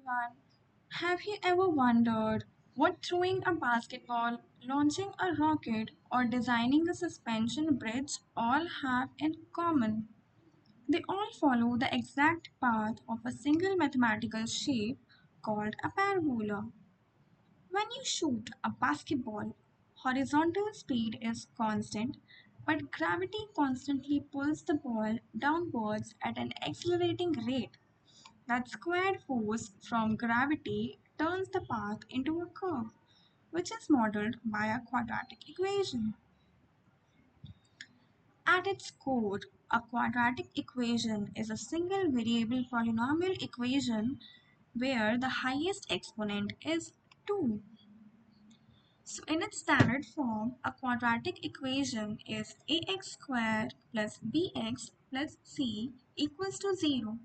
everyone. Have you ever wondered what throwing a basketball, launching a rocket, or designing a suspension bridge all have in common? They all follow the exact path of a single mathematical shape called a parabola. When you shoot a basketball, horizontal speed is constant, but gravity constantly pulls the ball downwards at an accelerating rate. That squared force from gravity turns the path into a curve, which is modeled by a quadratic equation. At its core, a quadratic equation is a single variable polynomial equation where the highest exponent is 2. So in its standard form, a quadratic equation is ax squared plus bx plus c equals to 0,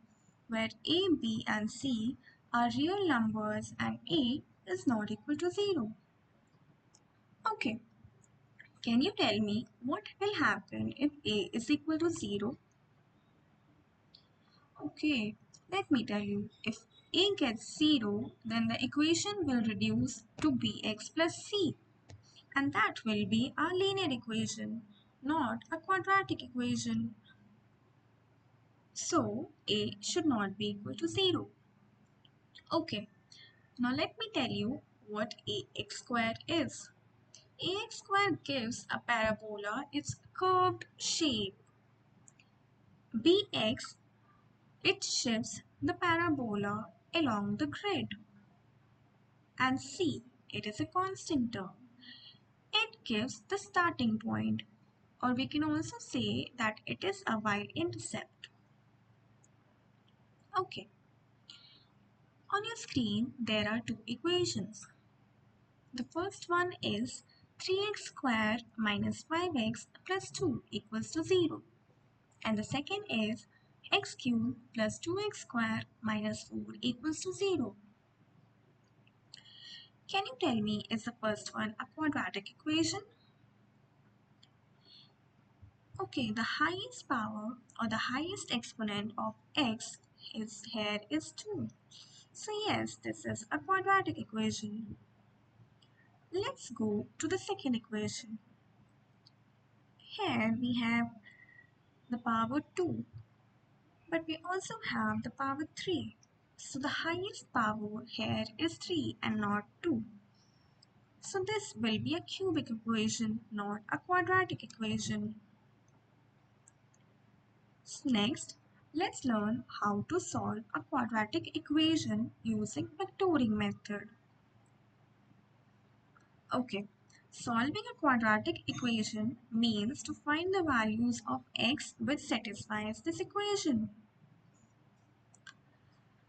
where a, b and c are real numbers and a is not equal to 0. Okay, can you tell me what will happen if a is equal to 0? Okay, let me tell you. If a gets 0, then the equation will reduce to bx plus c. And that will be a linear equation, not a quadratic equation. So a should not be equal to 0. Okay, now let me tell you what ax squared is. Ax squared gives a parabola its curved shape. Bx, it shifts the parabola along the grid. And c, it is a constant term. It gives the starting point, or we can also say that it is a y-intercept. Okay, on your screen there are two equations. The first one is 3x squared minus 5x plus 2 equals to 0. And the second is x cubed plus 2x squared minus 4 equals to 0. Can you tell me, is the first one a quadratic equation? Okay, the highest power or the highest exponent of x is 2. So yes, this is a quadratic equation. Let's go to the second equation. Here we have the power 2, but we also have the power 3. So the highest power here is 3 and not 2. So this will be a cubic equation, not a quadratic equation. Next, let's learn how to solve a quadratic equation using factoring method. Okay, solving a quadratic equation means to find the values of x which satisfies this equation.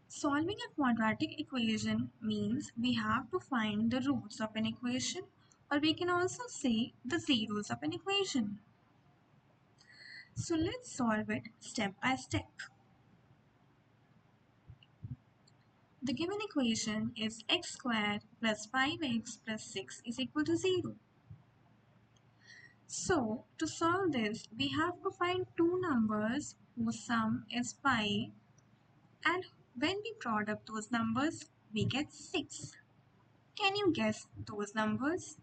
Solving a quadratic equation means we have to find the roots of an equation, or we can also say the zeros of an equation. So let's solve it step by step. The given equation is x squared plus 5x plus 6 is equal to 0. So to solve this, we have to find two numbers whose sum is 5, and when we product those numbers, we get 6. Can you guess those numbers?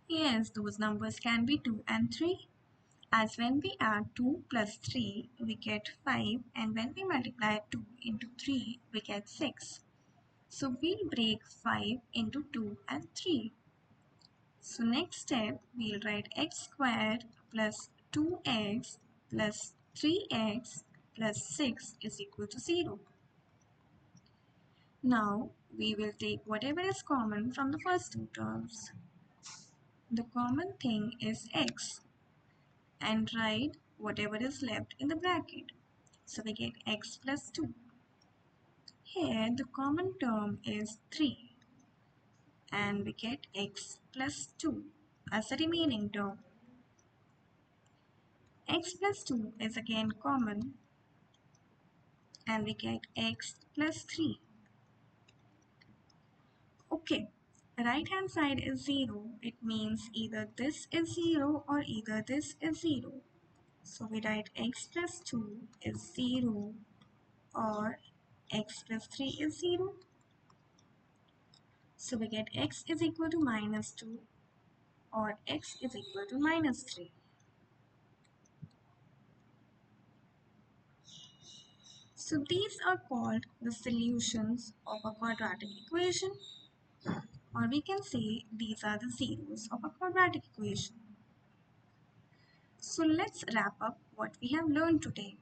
Yes, those numbers can be 2 and 3. As when we add 2 plus 3, we get 5, and when we multiply 2 into 3, we get 6. So we'll break 5 into 2 and 3. So next step, we'll write x squared plus 2x plus 3x plus 6 is equal to 0. Now we will take whatever is common from the first two terms. The common thing is x, and write whatever is left in the bracket. So we get x plus 2. Here the common term is 3, and we get x plus 2 as the remaining term. X plus 2 is again common, and we get x plus 3. Okay, right hand side is 0. It means either this is 0 or either this is 0. So we write x plus 2 is 0 or x plus 3 is 0. So we get x is equal to minus 2 or x is equal to minus 3. So these are called the solutions of a quadratic equation, or we can say these are the zeros of a quadratic equation. So let's wrap up what we have learned today.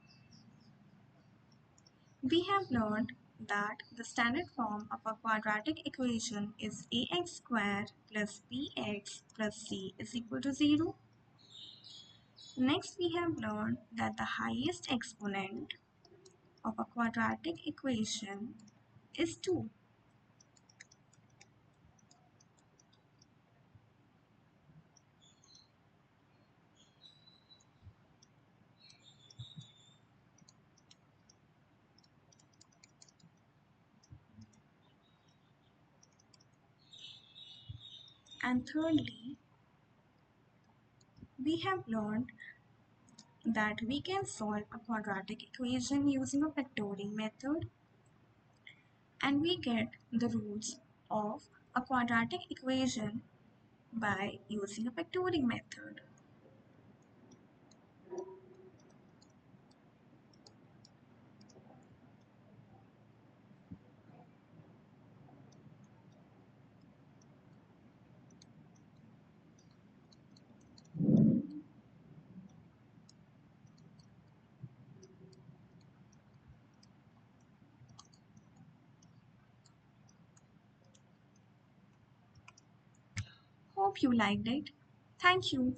We have learned that the standard form of a quadratic equation is ax squared plus bx plus c is equal to 0. Next, we have learned that the highest exponent of a quadratic equation is 2. And thirdly, we have learned that we can solve a quadratic equation using a factoring method, and we get the roots of a quadratic equation by using a factoring method. Hope you liked it. Thank you.